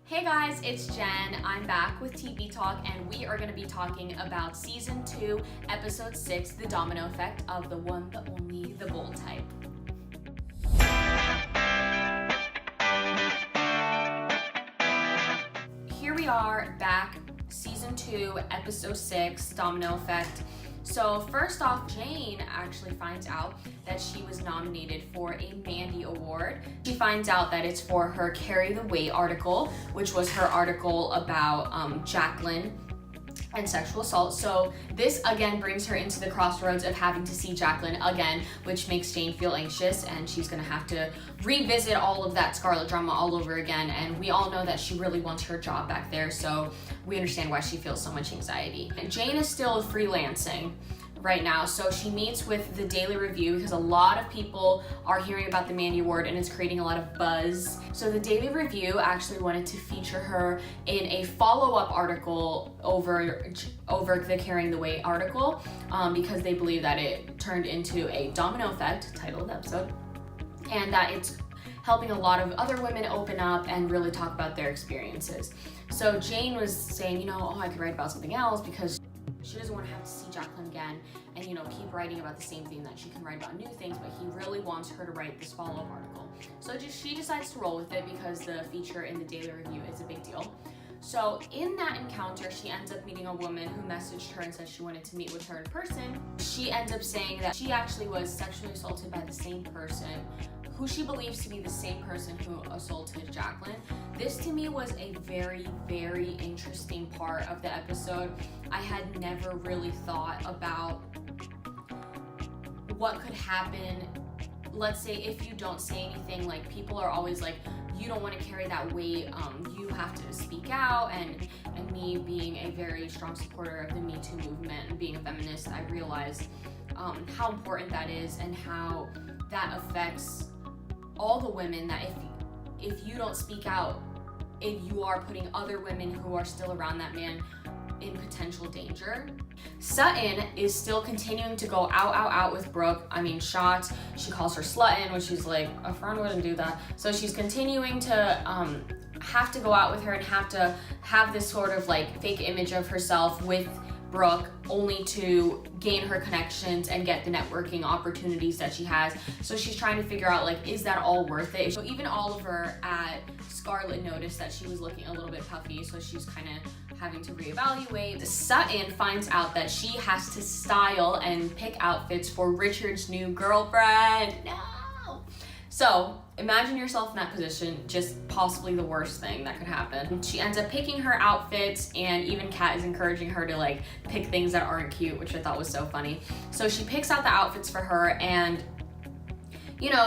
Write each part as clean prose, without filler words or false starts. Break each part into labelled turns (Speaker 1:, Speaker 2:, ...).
Speaker 1: Hey guys, it's Jen. I'm back with TV Talk, and we are going to be talking about Season 2, Episode 6, The Domino Effect of the one, the only, the BoldType. Here we are, back, Season 2, Episode 6, Domino Effect. So first off, Jane actually finds out that she was nominated for a Mandy Award. She finds out that it's for her Carry the Weight article, which was her article about Jacqueline and sexual assault. So this again brings her into the crossroads of having to see Jacqueline again, which makes Jane feel anxious, and she's gonna have to revisit all of that Scarlet drama all over again. And we all know that she really wants her job back there, so we understand why she feels so much anxiety. And Jane is still freelancing right now, so she meets with the Daily Review because a lot of people are hearing about the Mandy Award and it's creating a lot of buzz. So the Daily Review actually wanted to feature her in a follow-up article over the Carrying the Weight article because they believe that it turned into a domino effect, title of the episode, and that it's helping a lot of other women open up and really talk about their experiences. So Jane was saying, I could write about something else because she doesn't want to have to see Jacqueline again and, keep writing about the same thing, that she can write about new things, but he really wants her to write this follow-up article. So she decides to roll with it because the feature in the Daily Review is a big deal. So in that encounter, she ends up meeting a woman who messaged her and said she wanted to meet with her in person. She ends up saying that she actually was sexually assaulted by the same person, who she believes to be the same person who assaulted Jacqueline. This to me was a very, very interesting part of the episode. I had never really thought about what could happen. Let's say if you don't say anything, like people are always like, you don't want to carry that weight, you have to speak out, and me being a very strong supporter of the Me Too movement and being a feminist, I realized how important that is and how that affects all the women, that if you don't speak out, if you are putting other women who are still around that man in potential danger. Sutton is still continuing to go out with Brooke. I mean, shots. She calls her slutting, which she's like, a friend wouldn't do that. So she's continuing to have to go out with her and have to have this sort of like fake image of herself with Brooke, only to gain her connections and get the networking opportunities that she has. So she's trying to figure out, like, is that all worth it? So even Oliver at Scarlet noticed that she was looking a little bit puffy, so she's kind of having to reevaluate. Sutton finds out that she has to style and pick outfits for Richard's new girlfriend. No! So imagine yourself in that position, just possibly the worst thing that could happen. She ends up picking her outfits, and even Kat is encouraging her to like pick things that aren't cute, which I thought was so funny. So she picks out the outfits for her, and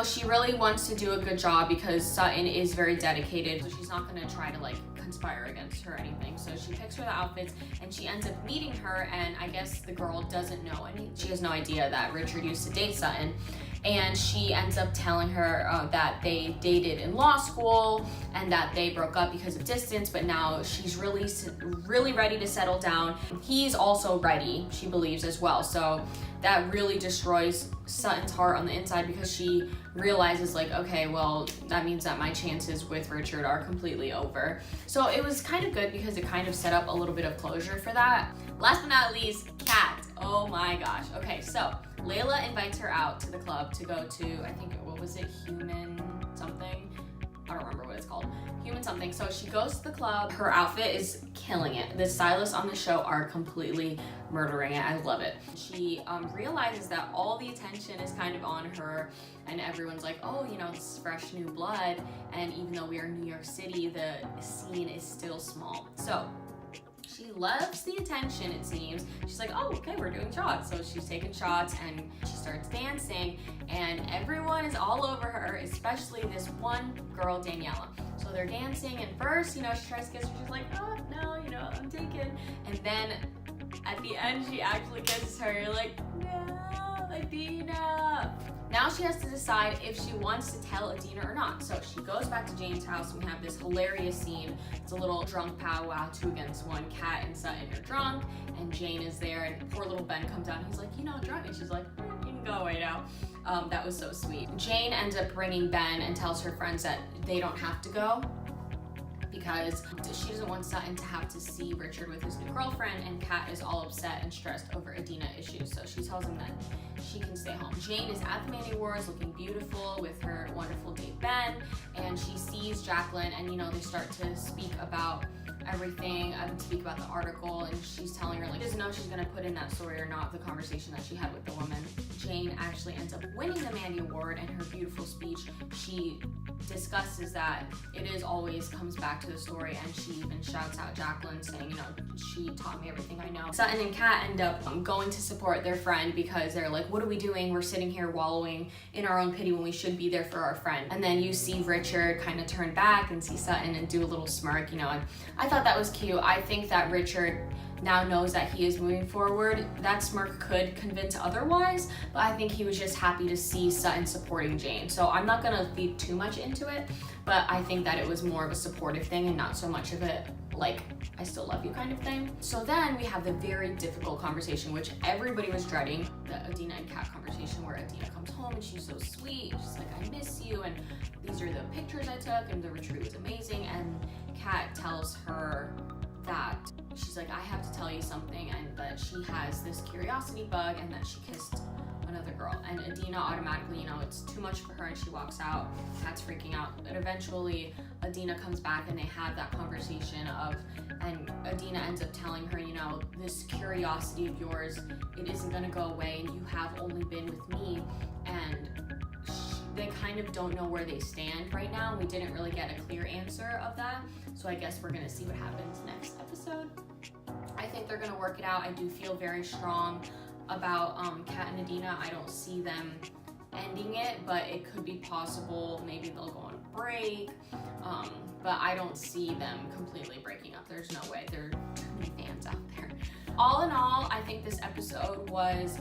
Speaker 1: she really wants to do a good job because Sutton is very dedicated, so she's not gonna try to like conspire against her or anything. So she picks her the outfits, and she ends up meeting her, and I guess the girl doesn't know, she has no idea that Richard used to date Sutton. And she ends up telling her that they dated in law school and that they broke up because of distance, but now she's really ready to settle down. He's also ready, she believes, as well. So that really destroys Sutton's heart on the inside because she realizes, like, okay, well, that means that my chances with Richard are completely over. So it was kind of good because it kind of set up a little bit of closure for that. Last but not least, Kat. Oh my gosh. Okay, so Layla invites her out to the club to go to, I think, what was it, Human something? I don't remember what it's called. Human something. So she goes to the club. Her outfit is killing it. The stylists on the show are completely murdering it. I love it. She realizes that all the attention is kind of on her, and everyone's like, oh, this is fresh new blood. And even though we are in New York City, the scene is still small. So she loves the attention, it seems. She's like, oh, okay, we're doing shots. So she's taking shots and she starts dancing, and everyone is all over her, especially this one girl, Daniela. So they're dancing, and first, she tries to kiss her. She's like, oh, no, I'm taken. And then at the end, she actually kisses her. You're like, no, Adina. Now she has to decide if she wants to tell Adina or not. So she goes back to Jane's house, and we have this hilarious scene. It's a little drunk powwow, 2 against 1. Kat and Sutton are drunk, and Jane is there, and poor little Ben comes out, and he's like, drunk. And she's like, you can go away now. That was so sweet. Jane ends up bringing Ben and tells her friends that they don't have to go. because she doesn't want Sutton to have to see Richard with his new girlfriend, and Kat is all upset and stressed over Adina issues, so she tells him that she can stay home. Jane is at the Mandy Awards looking beautiful with her wonderful date Ben, and she sees Jacqueline, and they start to speak about everything, speak about the article, and she's telling her, like, she doesn't know if she's gonna put in that story or not, the conversation that she had with the woman. Jane actually ends up winning the Mandy Award, and her beautiful speech, she discusses that it is always comes back to the story, and she even shouts out Jacqueline saying, she taught me everything I know. Sutton and Kat end up going to support their friend because they're like, what are we doing? We're sitting here wallowing in our own pity when we should be there for our friend. And then you see Richard kind of turn back and see Sutton and do a little smirk, and I thought that was cute. I think that Richard now knows that he is moving forward. That smirk could convince otherwise, but I think he was just happy to see Sutton supporting Jane. So I'm not gonna feed too much into it, but I think that it was more of a supportive thing and not so much of it like, I still love you kind of thing. So then we have the very difficult conversation, which everybody was dreading, the Adina and Kat conversation, where Adina comes home and she's so sweet. She's like, I miss you, and these are the pictures I took, and the retreat was amazing. And Kat tells her that she's like, I have to tell you something, and that she has this curiosity bug, and that she kissed another girl. And Adina automatically, it's too much for her, and she walks out. Kat's freaking out, but eventually Adina comes back and they have that conversation and Adina ends up telling her, this curiosity of yours, it isn't gonna go away, and you have only been with me. And they kind of don't know where they stand right now. We didn't really get a clear answer of that, so I guess we're gonna see what happens next episode. I think they're gonna work it out. I do feel very strong about Kat and Adina. I don't see them ending it, but it could be possible. Maybe they'll go on a break, but I don't see them completely breaking up. There's no way. There are too many fans out there. All in all, I think this episode was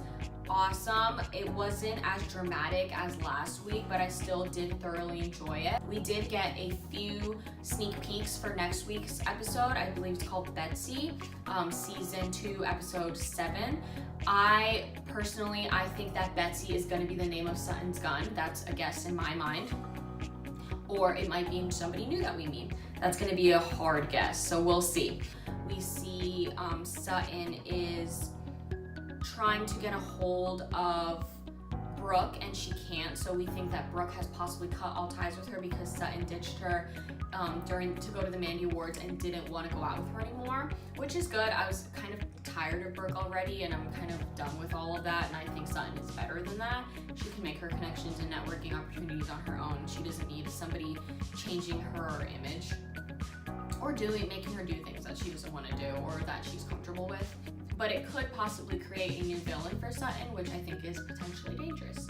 Speaker 1: awesome. It wasn't as dramatic as last week, but I still did thoroughly enjoy it. We did get a few sneak peeks for next week's episode. I believe it's called Betsy, season 2, episode 7. I think that Betsy is going to be the name of Sutton's gun. That's a guess in my mind. Or it might be somebody new that we meet. That's going to be a hard guess, so we'll see. We see Sutton is trying to get a hold of Brooke, and she can't, so we think that Brooke has possibly cut all ties with her because Sutton ditched her to go to the Mandy Awards and didn't want to go out with her anymore, which is good. I was kind of tired of Brooke already, and I'm kind of done with all of that, and I think Sutton is better than that. She can make her connections and networking opportunities on her own. She doesn't need somebody changing her image or making her do things that she doesn't want to do or that she's comfortable with. But it could possibly create a new villain for Sutton, which I think is potentially dangerous.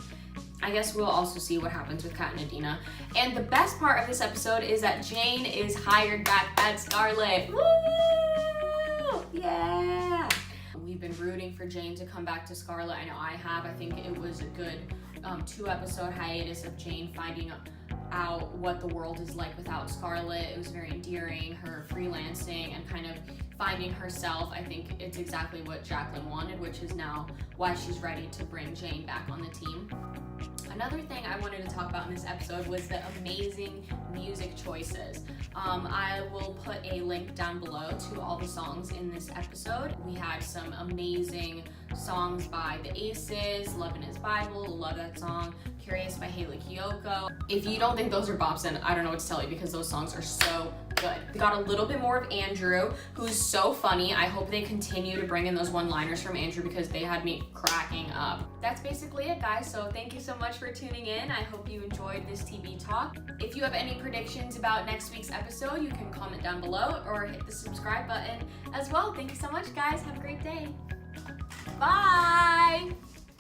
Speaker 1: I guess we'll also see what happens with Kat and Adina. And the best part of this episode is that Jane is hired back at Scarlet. Woo! Yeah! We've been rooting for Jane to come back to Scarlet. I know I have. I think it was a good 2-episode hiatus of Jane finding out what the world is like without Scarlet. It was very endearing, her freelancing and kind of finding herself. I think it's exactly what Jacqueline wanted, which is now why she's ready to bring Jane back on the team. Another thing I wanted to talk about in this episode was the amazing music choices. I will put a link down below to all the songs in this episode. We had some amazing songs by the Aces, Lovin' His Bible, love that song, Curious by Haley Kiyoko. If you don't think those are bops, then I don't know what to tell you because those songs are so good. We got a little bit more of Andrew, who's so funny. I hope they continue to bring in those one-liners from Andrew because they had me cracking up. That's basically it, guys. So thank you so much for tuning in. I hope you enjoyed this TV talk. If you have any predictions about next week's episode, you can comment down below or hit the subscribe button as well. Thank you so much, guys. Have a great day. Bye!